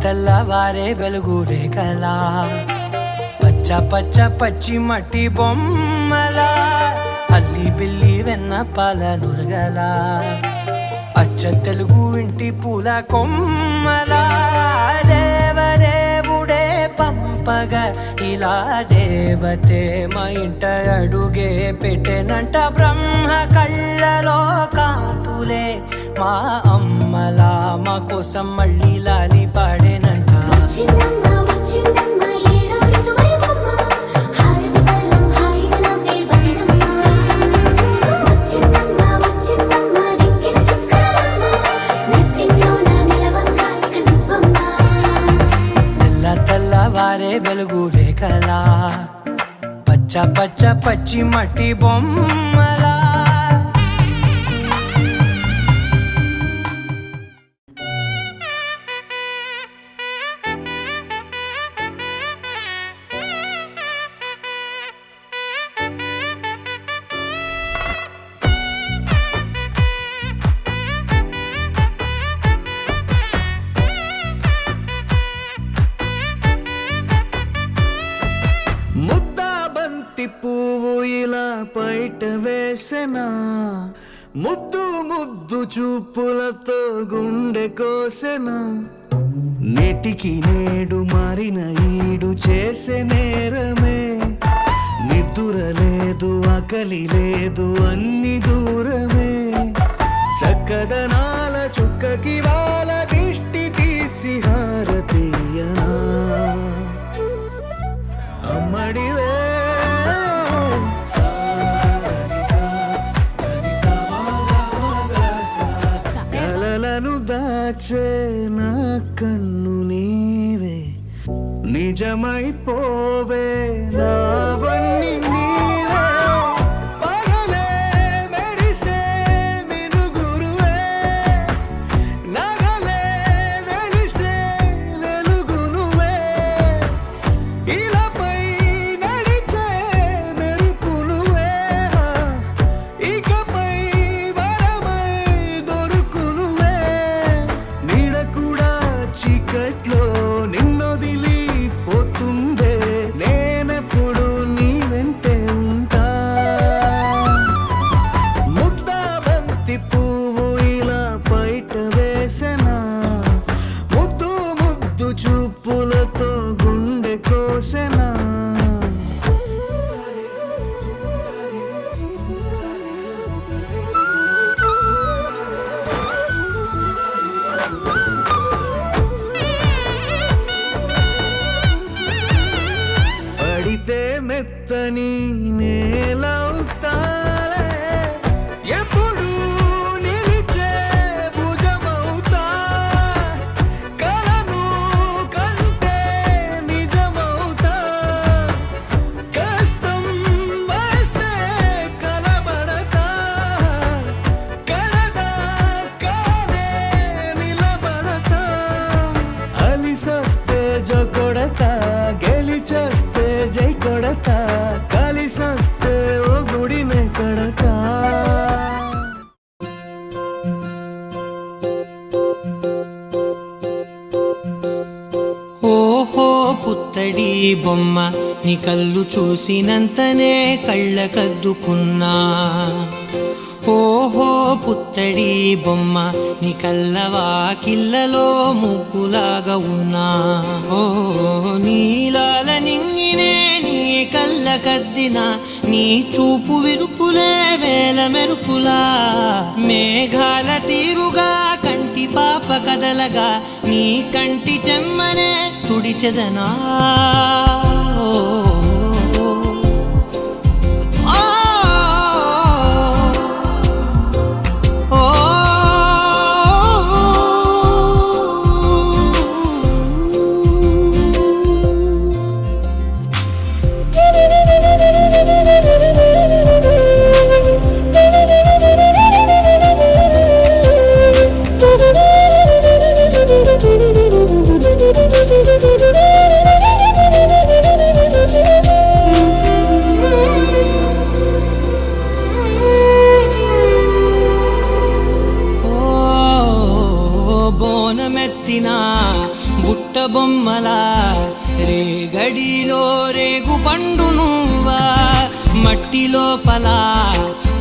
తెల్లవారే వెలుగు రేఖలా పచ్చ పచ్చ పచ్చి మట్టి బొమ్మలా అల్లి బిల్లి వెన్న పాల నురగలా అచ్చ తెలుగు ఇంటి పూల కొమ్మలా దేవదేవుడే పంపగా ఇలా దేవతే మా ఇంట అడుగే పెట్టెనంట బ్రహ్మ కళ్ళలో కాంతులే మా అమ్మలా మా కోసం మళ్ళీ లాలి పాడేనంట తెల్లవారే వెలుగు రేఖలా పచ్చ పచ్చ పచ్చి మట్టి బొమ్మలా పువ్వు ఇలా బయట వేసెనా ముద్దు ముద్దు చూపులతో గుండె కోసెనా నేటికి నేడు మారిన ఈడు చేసే నేరమే నిద్ర లేదు ఆకలి లేదు అన్ని దూరమే చక్కదనాల చుక్కకి వాళ్ళ దిష్టి తీసి హారతీయనా అమ్మడివే కలలను దాచే నా కన్ను నీవే నిజమైపోవే నావన్నీ నీవే పగలే మెరిసే మినుగురువే నగలే వెలిసే వెలుగు నువ్వే ఇలాపై నడిచే మెరుపు నువ్వే ఇకపై వరమై దొరుకు నువ్వే నీడ కూడా చీకట్లో నిన్నొదిలి పోతుందే నేనెప్పుడు నీ వెంటే ఉంటా ముద్దా బంతి పువ్వు ఇలా బయట వేసెనా ముద్దు ముద్దు చూపులతో గుండె కోసెనా పడితే మెత్తని నేలవుతాలే ఎప్పుడు నిలిచే భుజమవుతా కలను కంటే నిజమవుతా కష్టం వస్తే కలబడతా కలదాకానే నిలబడతా అలిసొస్తే జో కొడతా గెలిచొస్తే జై కొడతా కలిసొస్తే ఓ గుడినే కడతా ఓహో పుత్తడి బొమ్మ నీ కళ్ళు చూసినంతనే కళ్ళకద్దుకున్నా ఓహో పుత్తడి బొమ్మ నీ కళ్ళవాకిళ్ళలో ముగ్గులాగా ఉన్నా ఓ నీలాల నింగినే నీ కళ్ళకద్దిన నీ చూపు విరుపులే వేల మెరుపులా మేఘాల తీరుగా కంటి పాప కదలగా నీ కంటి చెమ్మనే తుడిచెదనా బొమ్మలా రేగడిలో రేగు పండు నువ్వా మట్టి లోపల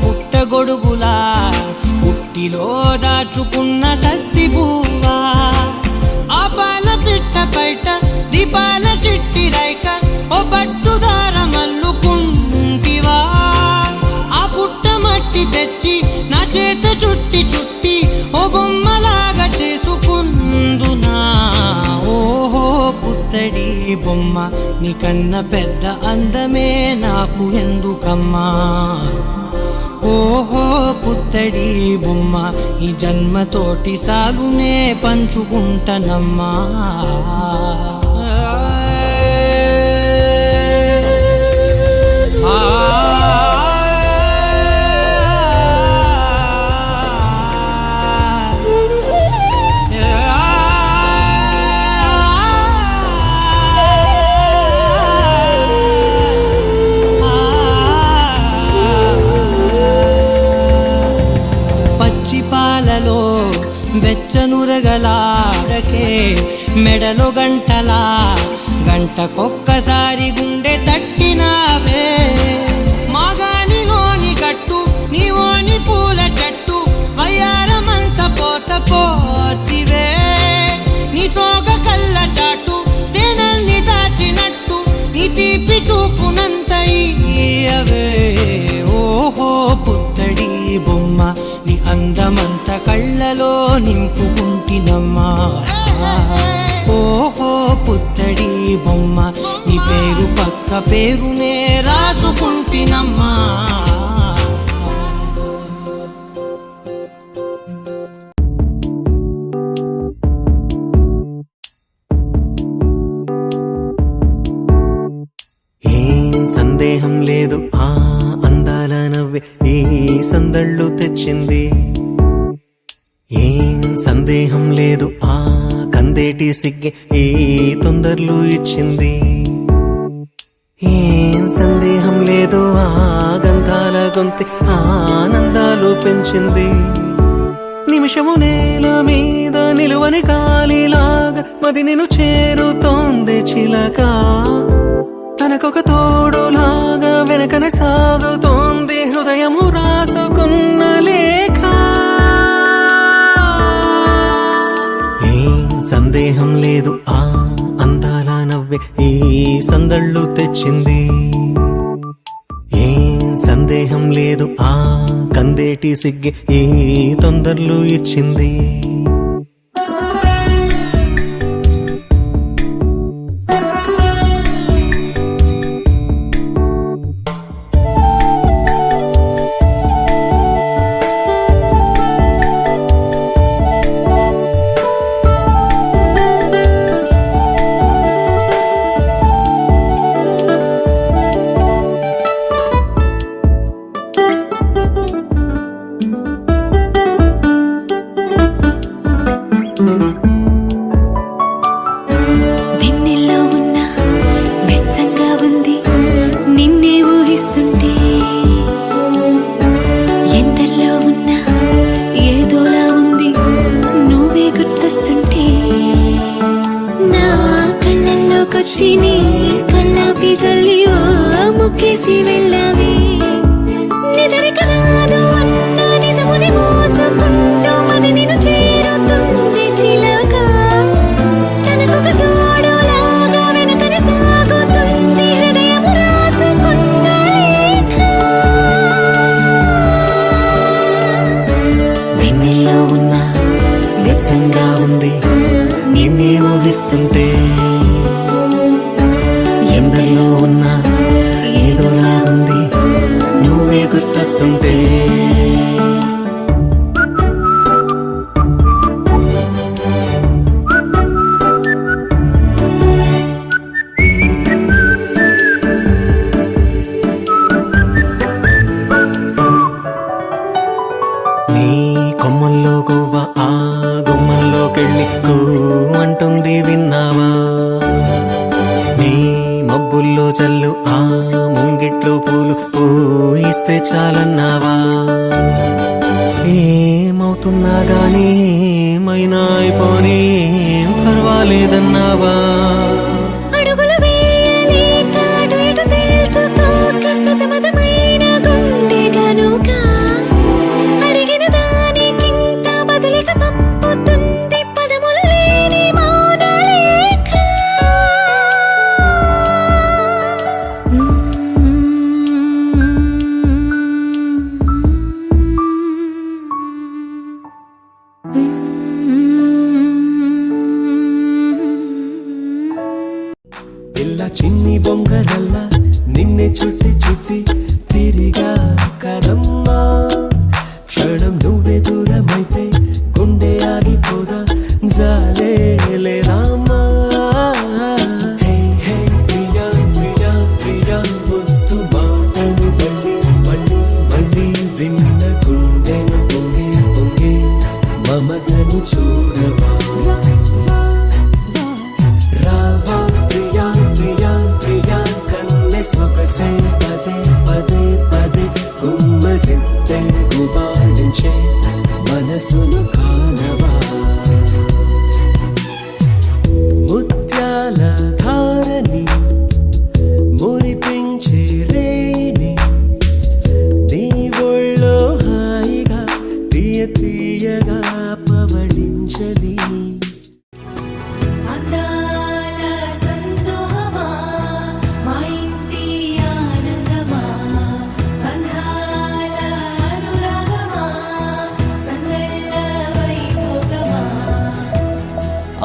పుట్టగొడుగులా పుట్టిలో దాచుకున్న సత్తి పువ్వా ఆ పాల పిట్ట బయట దీపాల చిట్టి రైక ఓ పట్టుదార మల్లుకుంటివా ఆ పుట్ట మట్టి తెచ్చి నా చేత చుట్టి చుట్టి ఓ బొమ్మలాగా చేసుకుందునా ఓహో పుత్తడి బొమ్మ నీకన్న పెద్ద అందమే నాకు ఎందుకమ్మా ఓహో పుత్తడి బొమ్మ ఈ జన్మతోటి సాలునే పంచుకుంటనమ్మా పాలలో వెచ్చనురగలాడకే మెడలో గంటలా గంటకొక్కసారి గుండె తట్టినావే మాగానిలోని గట్టు నీవోని పూల చెట్టు వయ్యారమంత పోత పోస్తివే నీ సోగ కళ్ళ చాటు తేనల్ని దాచినట్టు నీ తీపి చూపునంత ఇయ్యవే ఓహో పుత్తడి బొమ్మ నీ అందమంత కళ్ళలో నింపుకుంటినమ్మా ఓహో పుత్తడి బొమ్మ నీ పేరు పక్క పేరునే రాసుకుంటినమ్మా సందేహం లేదు ఆ అందాల నవ్వే ఈ సందళ్ళు తెచ్చింది ఏం సందేహం లేదు ఆ కందేటి సిగ్గే ఈ తొందరలు ఇచ్చింది ఏం సందేహం లేదు ఆ గంధాల గొంతి ఆనందాలు పెంచింది నిమిషము నేల మీద నిలువని గాలిలాగా మది నిన్ను చేరుతోంది చిలక తనకొక తోడులాగా వెనకనే సాగుతోంది హృదయము రాసుకున్న లేఖ ఏం సందేహం లేదు ఆ అందాల నవ్వే ఈ సందళ్ళు తెచ్చింది ఏం సందేహం లేదు ఆ కందేటి సిగ్గే ఈ తొందరలు ఇచ్చింది చిని కళ్ళాపి జల్లి ముక్కేసి వెళ్ళావి నిదరిక రాదు అన్న నిజముని మోసుకుంటూ మది నిన్ను చేరుతుంది చిలక తనకొక తోడులాగా వెనకనే సాగుతుంది హృదయము రాసుకున్న లేఖ వెన్నెల్లో ఉన్న వెచ్చంగా ఉంది నిన్నే ఊహిస్తుంటే ఎందరిలో ఉన్నా ఏదోలా ఉంది నువ్వే గుర్తొస్తుంటే నీ కొమ్మల్లో గువ్వ ఆ గుమ్మల్లోకెళ్ళి కూ అంటుంది విన్నావా నీ మబ్బుల్లో చల్లు ఆ ముంగిట్లో పూలు పూయిస్తే చాలన్నావా ఏమవుతున్నా గానీ ఏమైనా అయిపోనీ పర్వా రాలేదన్నావా అడుగులు వేయలేక అటు ఇటు తేల్చుకోక సతమతమైన గుండె గనుక అడిగిన దానికింత బదులిక పంపుతుంది పదములు లేని మౌనలేఖ. పిల్ల చిన్ని బొంగరల్లా నిన్నే చుట్టి చుట్టి తిరిగా కదమ్మా క్షణం నువ్వే దూరమైతే గుండె ఆగిపోదా జాలే రామా హే హే ప్రియా ప్రియా ప్రియా ముద్దు మాటను మళ్ళీ మళ్ళీ మళ్ళీ విన్న గుండెను పొంగే పొంగే మమతను చూడవా రావా ప్రియా ప్రియా ప్రియా కన్నె సొగసే పదే పదే పదే గుమ్మరిస్తే గుబాళించే మనసును కానవా ముత్యాల ధారని మురిపించే రేని నీ ఒళ్ళో హాయిగా తీయ తీయగా పవళించని అందాల సందోహమా మా ఇంటి ఆనందమా బంధాల అనురాగమా సందళ్ళ వైభోగమా.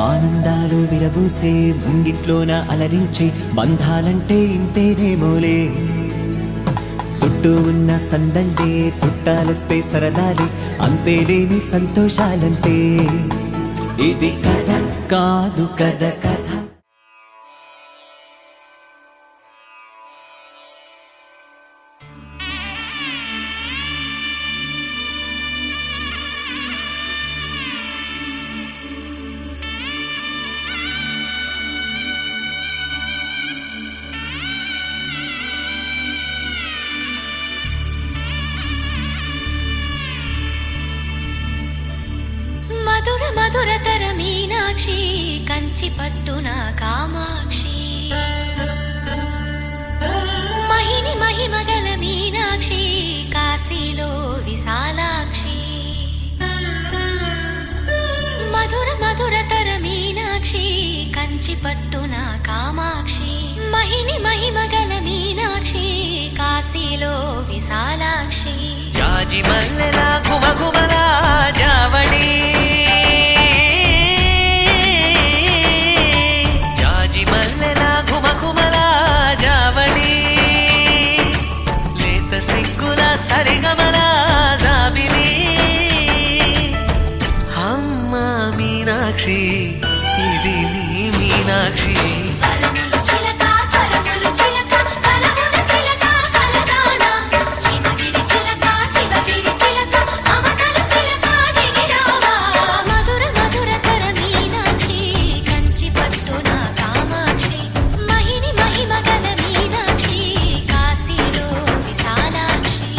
ఆనందాలు విరబూసే ముంగిట్లోన అలరించే బంధాలంటే ఇంతేనేమోలే చుట్టూ ఉన్న సందళ్ళే చుట్టాలొస్తే సరదాలే అంతేలేని సంతోషాలంటే ఇది కథ కాదు కథ కథ. మధుర మధురతర మీనాక్షి కంచి పట్టున కామాక్షి మహిని మహిమగల మీనాక్షి కాశీలో విశాలాక్షి మధుర మధురతర మీనాక్షి కంచి పట్టున కామాక్షి మహిని మహిమగల మీనాక్షి కాశీలో విశాలాక్షి జాజి మల్లెలా గుమగుమలా జావళి జాజి మల్లెలా గుమగుమలా జావళి లేత సిగ్గుల సరిగమల జాబిలి అమ్మ మీనాక్షి ఇది నీ మీనాక్షి వరములు చిలక స్వరములు చిలక కలమున చిలక కలదానా హిమగిరి చిలక శివగిరి చిలక మమతలు చిలక దిగిరావా మధుర మధురతర మీనాక్షి కంచి పట్టున కామాక్షి మహిని మహిమగల మీనాక్షి కాశీలో విశాలాక్షి.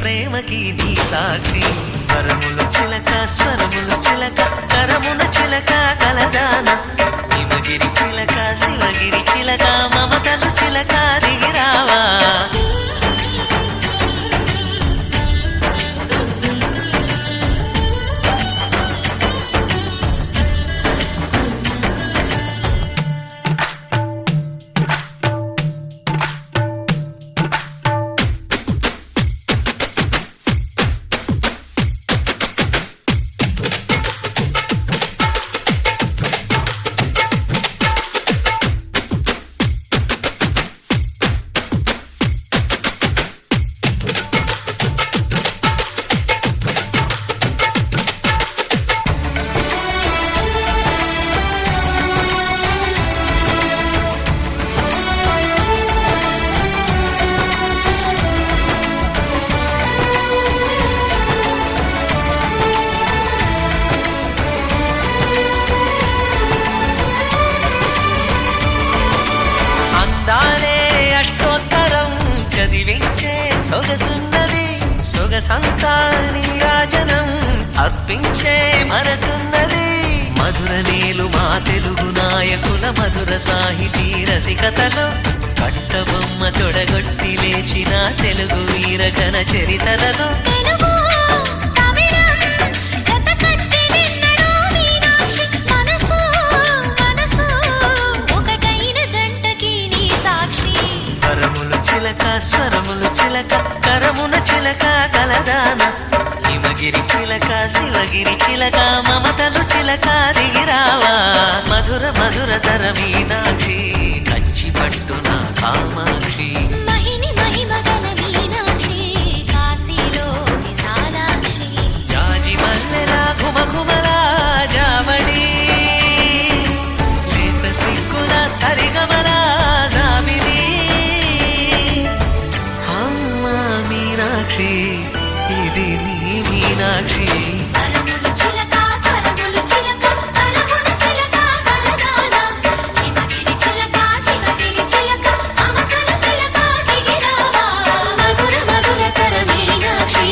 ప్రేమకి నీ సాక్షి వరముల చిలక స్వరముల చిలక కరమున చిలక కలదాన హిమగిరి చిలక శివగిరి చిలక మమతలు చిలక దిగిరావా సొగసున్నది సొగసంతా నీరాజనం అర్పించే మనసున్నది మధుర నీలు మా తెలుగు నాయకుల మధుర సాహితీ రసికతలో కట్టబొమ్మ తొడగొట్టి లేచిన తెలుగు వీరగణ చరితలలో తెలుగు తమిళం జతకట్టి నిన్నడు మీనాక్షి మనసు మనసు ఒకటైన జంటకి నీ సాక్షి కరములు చిలక స్వరములు చిలక కరమున చిలక కలదాన హిమగిరి చిలక శివగిరి చిలక మమతలు చిలక దిగిరావా మధుర మధుర తర మీనాక్షి కంచి పట్టున కామాక్షి మహిని మహిమగల మీనాక్షి కాశీలో విశాలాక్షి జాజి మల్లెలా ఘుమఘుమలా జావళి లేత సిగ్గుల సరిగమలా జాబిలి అమ్మ మీనాక్షి ఇది నీ మీనాక్షి కరములు చిలక స్వరములు చిలక కరమున చిలక కలదాన హిమగిరి చిలక శివగిరి చిలక మమతల చిలక దిగిరావా మధుర మధుర తర మీనాక్షి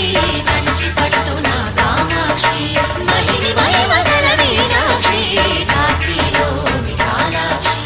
కంచి పట్టున కామాక్షి మహిని మహిమగల మీనాక్షి కాశీలో విశాలాక్షి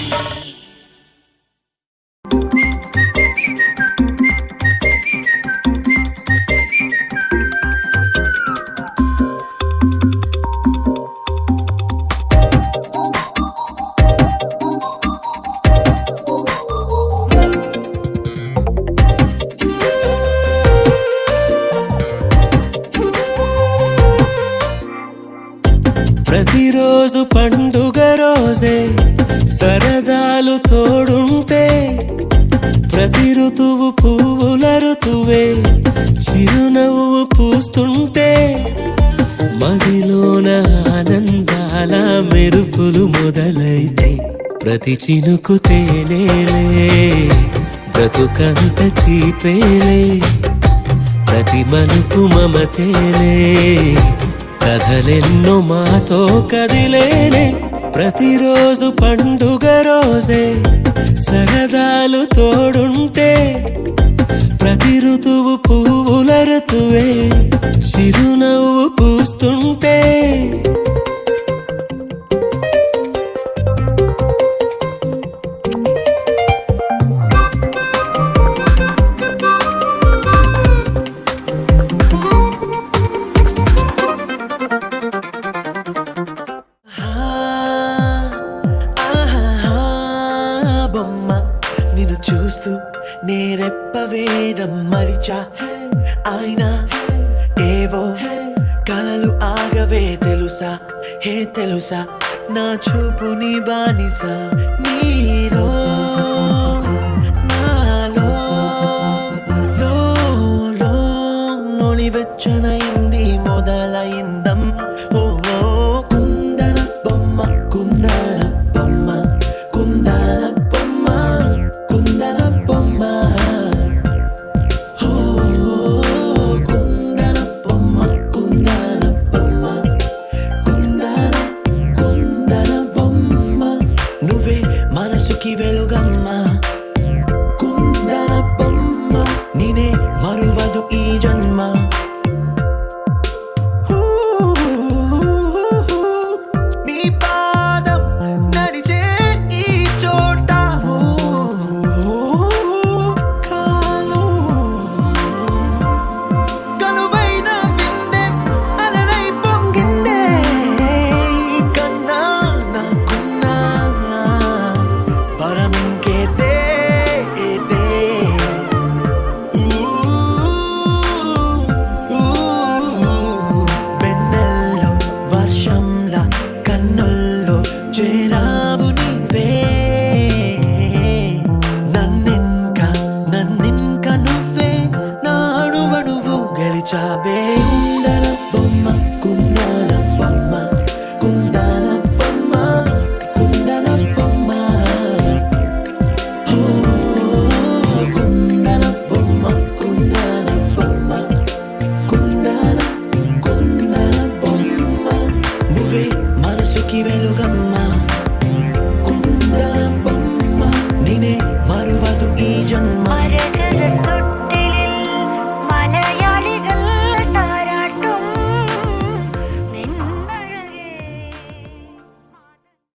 ప్రతిరోజు పండుగ రోజే సరదాలు తోడుంటే ప్రతి ఋతువు పువ్వుల ఋతువే చిరునవ్వు పూస్తుంటే మదిలోన ఆనందాల మెరుపులు మొదలైతే ప్రతి చినుకు తేనేలే బ్రతుకంత తీపేలే ప్రతి మలుపు మమతేలే కథలెన్నో మాతో కదిలేనే ప్రతిరోజు పండుగ రోజే సరదాలు తోడుంటే ప్రతి ఋతువు పువ్వుల ఋతువే చిరునవ్వు పూస్తుంటే బొమ్మ నిన్ను చూస్తూ నేరెప్పవేయడం మరిచా ఆయన ఏవో కలలు ఆగవే తెలుసా హే తెలుసా నా చూపు నీ బానిస నీలో నాలో లో నివెచ్చనైంది మొదలైందం ఓ కుందన బొమ్మ కుందన బొమ్మ కుందన బొమ్మ కుందన బొమ్మ ఓ కుందన బొమ్మ కుందన బొమ్మ కుందన బొమ్మ నువ్వే మనసుకి వెలుగమ్మ కుందన బొమ్మ నేనే మరువదు ఈ జన్మ మనసుకి వెలుగమ్మ